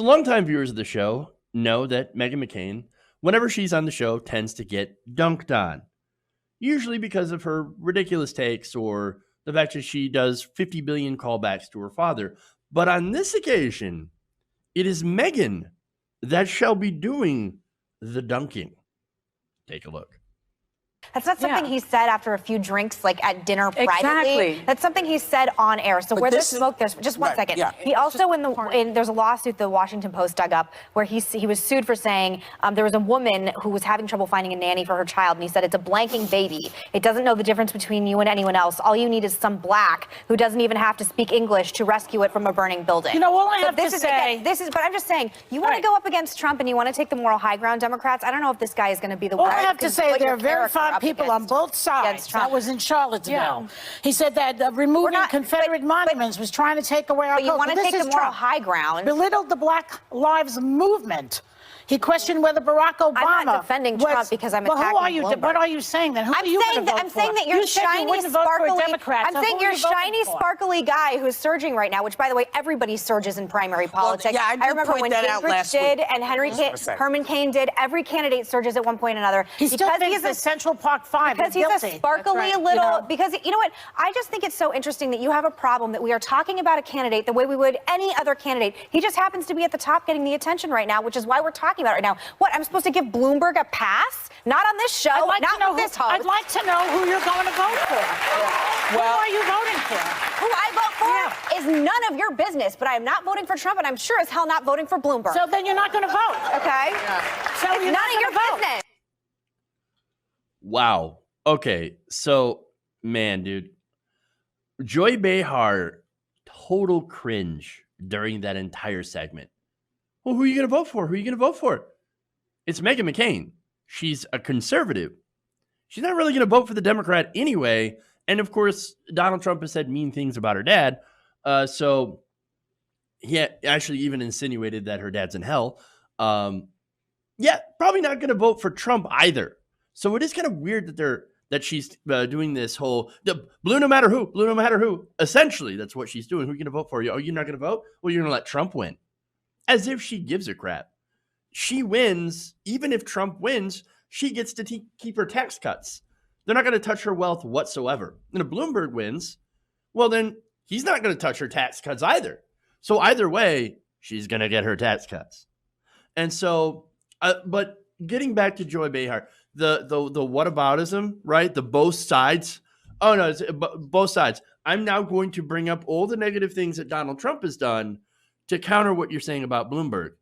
So longtime viewers of the show know that Meghan McCain, whenever she's on the show, tends to get dunked on. Usually because of her ridiculous takes or the fact that she does 50 billion callbacks to her father. But on this occasion, it is Meghan that shall be doing the dunking. Take a look. That's not something he said after a few drinks, like at dinner privately. Exactly. That's something he said on air. So where there's smoke, there's just one second. Yeah. He also there's a lawsuit the Washington Post dug up where he was sued for saying there was a woman who was having trouble finding a nanny for her child, and he said it's a blanking baby. It doesn't know the difference between you and anyone else. All you need is some black who doesn't even have to speak English to rescue it from a burning building. You know, all I have to say, but I'm just saying, you want to go up against Trump and you want to take the moral high ground, Democrats. I don't know if this guy is going to be the one. All I have to say, there are very fine people on both sides. That was in Charlottesville. Yeah. He said that removing Confederate monuments was trying to take away our culture. But you want to take the moral high ground. Belittled the Black Lives Movement. He questioned whether Barack Obama. I'm not defending Trump because I'm attacking Bloomberg. What are you saying then? Who are you going to vote for? I'm saying that you're shiny, sparkly. I'm saying you're shiny, sparkly guy who's surging right now. Which, by the way, everybody surges in primary politics. Well, I remember when Gingrich did and Herman Cain did. Every candidate surges at one point or another. He still thinks the Central Park Five because he's a sparkly little. Because you know what? I just think it's so interesting that you have a problem that we are talking about a candidate the way we would any other candidate. He just happens to be at the top, getting the attention right now, which is why we're talking about it right now. What? I'm supposed to give Bloomberg a pass? Not on this show. Not with this host. I'd like to know who you're going to vote for. Who are you voting for? Who I vote for is none of your business. But I am not voting for Trump, and I'm sure as hell not voting for Bloomberg. So then you're not going to vote. Okay. So it's you're none of your business. Wow. Okay. So, man, dude. Joy Behar, total cringe during that entire segment. Well, who are you going to vote for? Who are you going to vote for? It's Meghan McCain. She's a conservative. She's not really going to vote for the Democrat anyway. And of course, Donald Trump has said mean things about her dad. So he actually even insinuated that her dad's in hell. Yeah, probably not going to vote for Trump either. So it is kind of weird that she's doing this whole blue no matter who. Essentially, that's what she's doing. Who are you going to vote for? Oh, you're not going to vote? Well, you're going to let Trump win. As if she gives a crap. She wins. Even if Trump wins, she gets to keep her tax cuts. They're not going to touch her wealth whatsoever. And if Bloomberg wins, well, then he's not going to touch her tax cuts either. So either way, she's going to get her tax cuts. And so, but getting back to Joy Behar, the whataboutism, right? The both sides. Oh, no, it's both sides. I'm now going to bring up all the negative things that Donald Trump has done to counter what you're saying about Bloomberg.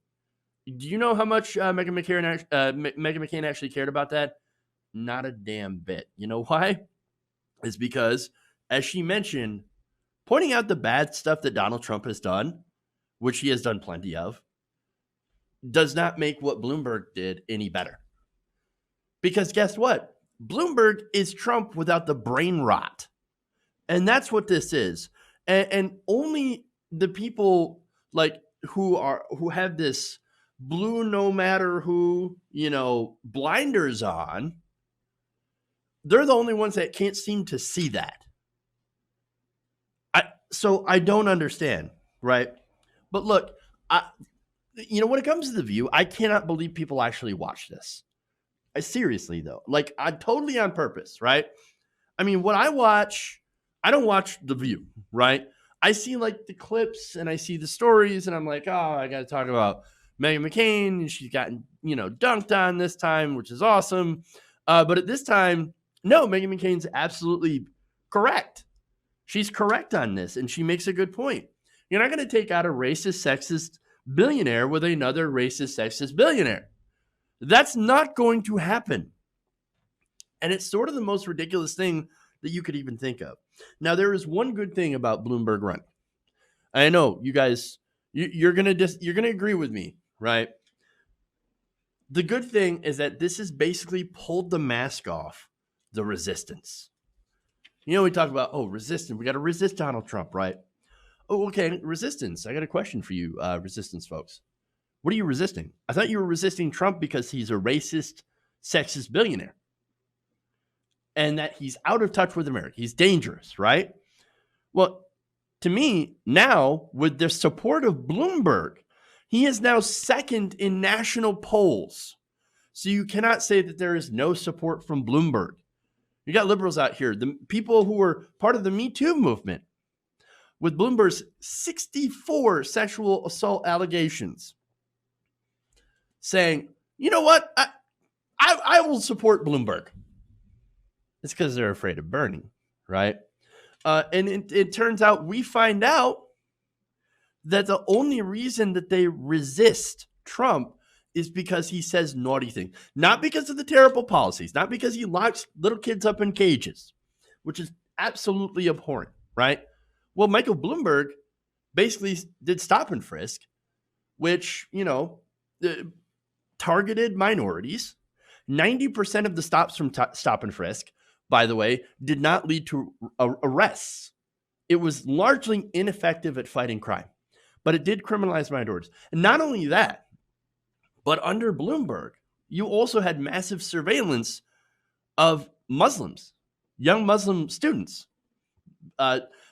Do you know how much Meghan McCain actually cared about that? Not a damn bit. You know why? It's because, as she mentioned, pointing out the bad stuff that Donald Trump has done, which he has done plenty of, does not make what Bloomberg did any better. Because guess what? Bloomberg is Trump without the brain rot. And that's what this is. And only the people like who have this blue no matter who, blinders on, they're the only ones that can't seem to see that. So I don't understand, right? But look, when it comes to The View, I cannot believe people actually watch this. Seriously, though. Like, I'm totally on purpose, right? I mean, what I watch, I don't watch The View, right? I see, like, the clips and I see the stories, and I'm like, oh, I got to talk about Meghan McCain, and she's gotten, dunked on this time, which is awesome. But at this time, no, Meghan McCain's absolutely correct. She's correct on this, and she makes a good point. You're not going to take out a racist, sexist billionaire with another racist, sexist billionaire. That's not going to happen. And it's sort of the most ridiculous thing that you could even think of. Now, there is one good thing about Bloomberg running. I know you guys, you're gonna agree with me, right? The good thing is that this has basically pulled the mask off the resistance. We talk about, resistance. We got to resist Donald Trump, right? Oh, okay, resistance. I got a question for you, resistance folks. What are you resisting? I thought you were resisting Trump because he's a racist, sexist billionaire. And that he's out of touch with America. He's dangerous, right? Well, to me, now, with the support of Bloomberg, He is now second in national polls. So you cannot say that there is no support from Bloomberg. You got liberals out here, the people who were part of the Me Too movement, with Bloomberg's 64 sexual assault allegations, saying, you know what, I will support Bloomberg. It's because they're afraid of Bernie, right? And it turns out, we find out that the only reason that they resist Trump is because he says naughty things. Not because of the terrible policies, not because he locks little kids up in cages, which is absolutely abhorrent, right? Well, Michael Bloomberg basically did stop and frisk, which, targeted minorities. 90% of the stops from stop and frisk, by the way, did not lead to arrests. It was largely ineffective at fighting crime, but it did criminalize minorities. And not only that, but under Bloomberg, you also had massive surveillance of Muslims, young Muslim students.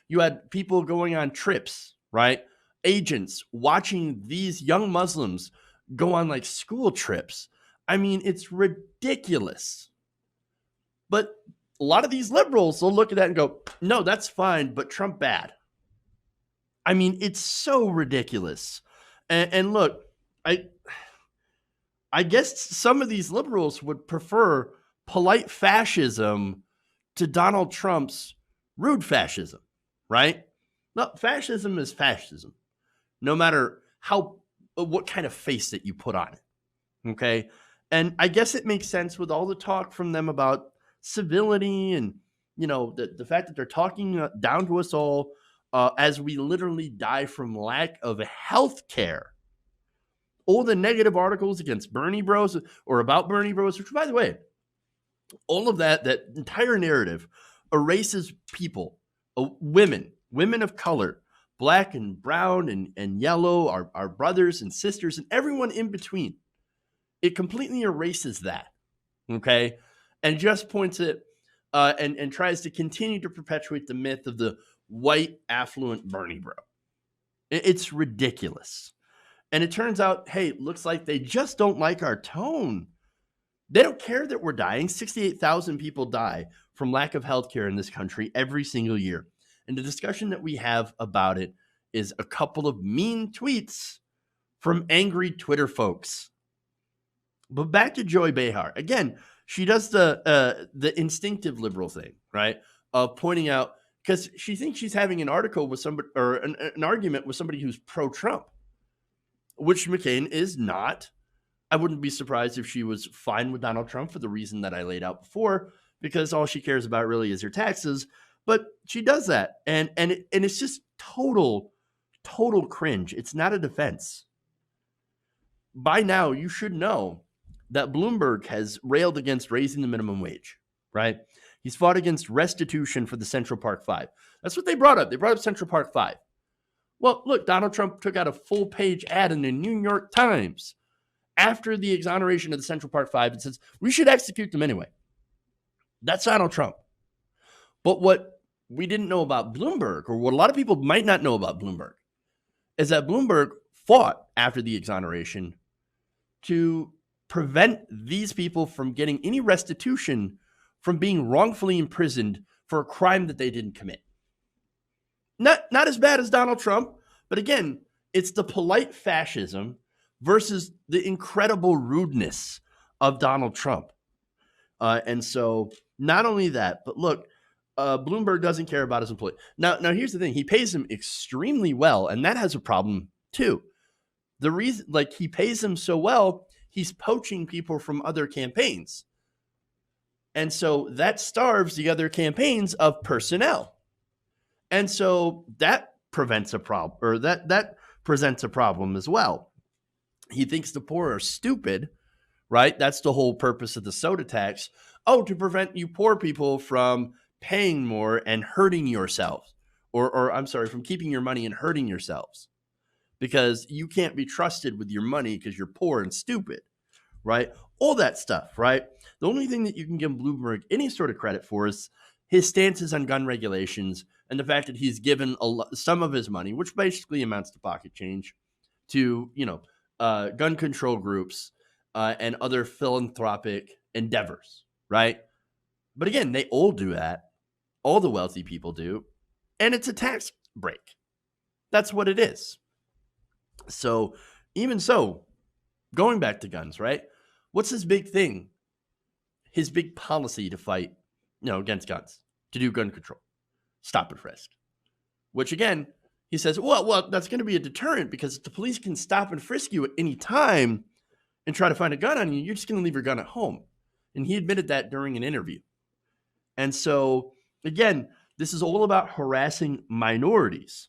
You had people going on trips, right? Agents watching these young Muslims go on like school trips. I mean, it's ridiculous. But a lot of these liberals will look at that and go, no, that's fine, but Trump bad. I mean, it's so ridiculous. And look, I guess some of these liberals would prefer polite fascism to Donald Trump's rude fascism, right? No, fascism is fascism, no matter what kind of face that you put on it, okay? And I guess it makes sense with all the talk from them about civility and, the fact that they're talking down to us all as we literally die from lack of health care. All the negative articles against Bernie bros or about Bernie bros, which, by the way, all of that entire narrative erases people, women of color, black and brown and yellow, our brothers and sisters and everyone in between. It completely erases that, okay? And just points it and tries to continue to perpetuate the myth of the white, affluent Bernie bro. It's ridiculous. And it turns out, hey, looks like they just don't like our tone. They don't care that we're dying. 68,000 people die from lack of healthcare in this country every single year. And the discussion that we have about it is a couple of mean tweets from angry Twitter folks. But back to Joy Behar. Again, she does the instinctive liberal thing, right? Of pointing out, because she thinks she's having an article with somebody or an argument with somebody who's pro-Trump, which McCain is not. I wouldn't be surprised if she was fine with Donald Trump for the reason that I laid out before, because all she cares about really is her taxes. But she does that, and it's just total cringe. It's not a defense. By now, you should know that Bloomberg has railed against raising the minimum wage, right? He's fought against restitution for the Central Park Five. That's what they brought up. They brought up Central Park Five. Well, look, Donald Trump took out a full-page ad in the New York Times after the exoneration of the Central Park Five and says, we should execute them anyway. That's Donald Trump. But what we didn't know about Bloomberg, or what a lot of people might not know about Bloomberg, is that Bloomberg fought after the exoneration to prevent these people from getting any restitution from being wrongfully imprisoned for a crime that they didn't commit. Not as bad as Donald Trump, but again, it's the polite fascism versus the incredible rudeness of Donald Trump. And so not only that, but look, Bloomberg doesn't care about his employee. Now here's the thing. He pays him extremely well, and that has a problem too. The reason, he pays him so well, he's poaching people from other campaigns. And so that starves the other campaigns of personnel. And so that prevents a problem, or that presents a problem as well. He thinks the poor are stupid, right? That's the whole purpose of the soda tax. Oh, to prevent you poor people from paying more and hurting yourselves, or I'm sorry, from keeping your money and hurting yourselves, because you can't be trusted with your money because you're poor and stupid, right? All that stuff, right? The only thing that you can give Bloomberg any sort of credit for is his stances on gun regulations and the fact that he's given some of his money, which basically amounts to pocket change, to, gun control groups and other philanthropic endeavors, right? But again, they all do that. All the wealthy people do. And it's a tax break. That's what it is. So, even so, going back to guns, right? What's his big thing? His big policy to fight, against guns, to do gun control, stop and frisk. Which again, he says, well, that's going to be a deterrent because if the police can stop and frisk you at any time and try to find a gun on you, you're just going to leave your gun at home. And he admitted that during an interview. And so, again, this is all about harassing minorities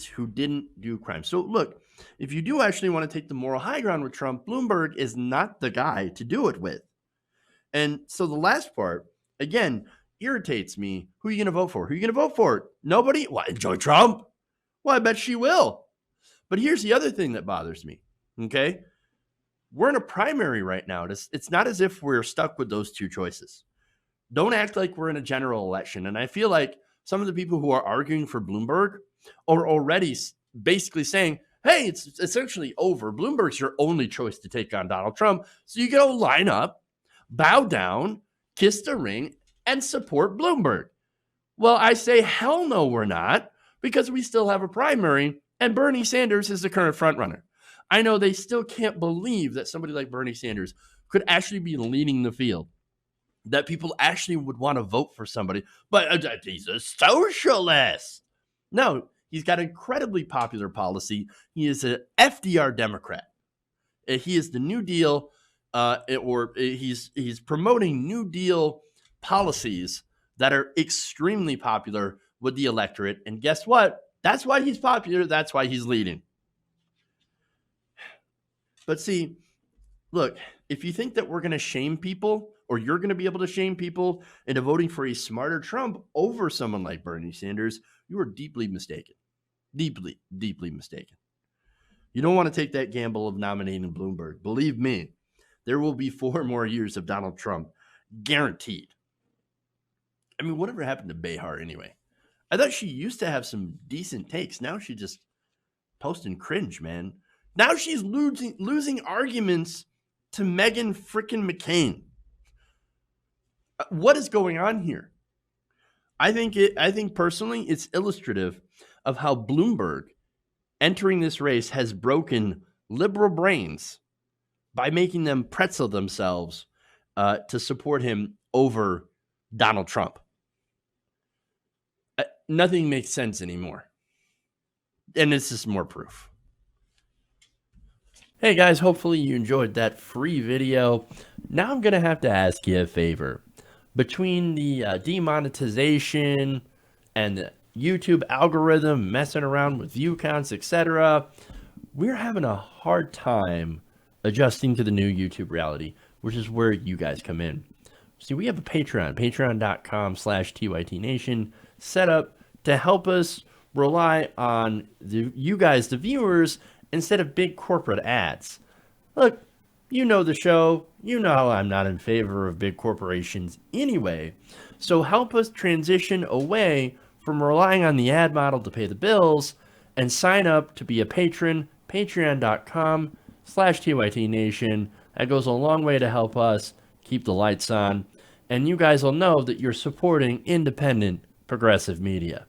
who didn't do crime. So look, if you do actually want to take the moral high ground with Trump, Bloomberg is not the guy to do it with. And so the last part, again, irritates me. Who are you going to vote for? Who are you going to vote for? Nobody? Why, enjoy Trump? Well, I bet she will. But here's the other thing that bothers me, okay? We're in a primary right now. It's not as if we're stuck with those two choices. Don't act like we're in a general election. And I feel like some of the people who are arguing for Bloomberg are already basically saying, hey, it's essentially over. Bloomberg's your only choice to take on Donald Trump. So you go line up, bow down, kiss the ring, and support Bloomberg. Well, I say, hell no, we're not, because we still have a primary, and Bernie Sanders is the current frontrunner. I know they still can't believe that somebody like Bernie Sanders could actually be leading the field, that people actually would want to vote for somebody, but he's a socialist. No, he's got incredibly popular policy. He is an FDR Democrat. He is the New Deal, he's promoting New Deal policies that are extremely popular with the electorate. And guess what? That's why he's popular. That's why he's leading. But see, look, if you think that we're going to shame people, or you're going to be able to shame people into voting for a smarter Trump over someone like Bernie Sanders, you are deeply mistaken. Deeply, deeply mistaken. You don't want to take that gamble of nominating Bloomberg. Believe me, there will be 4 more years of Donald Trump, guaranteed. I mean, whatever happened to Behar anyway? I thought she used to have some decent takes. Now she just posting cringe, man. Now she's losing arguments to Meghan frickin' McCain. What is going on here? I think personally it's illustrative of how Bloomberg entering this race has broken liberal brains by making them pretzel themselves to support him over Donald Trump. Nothing makes sense anymore. And this is more proof. Hey guys, hopefully you enjoyed that free video. Now I'm going to have to ask you a favor. Between the demonetization and the YouTube algorithm messing around with view counts, etc., we're having a hard time adjusting to the new YouTube reality, which is where you guys come in. See, we have a Patreon, patreon.com/TYTNation, set up to help us rely on you guys, the viewers, instead of big corporate ads. Look, you know the show. You know I'm not in favor of big corporations anyway. So help us transition away from relying on the ad model to pay the bills and sign up to be a patron, patreon.com/TYTNation. That goes a long way to help us keep the lights on. And you guys will know that you're supporting independent progressive media.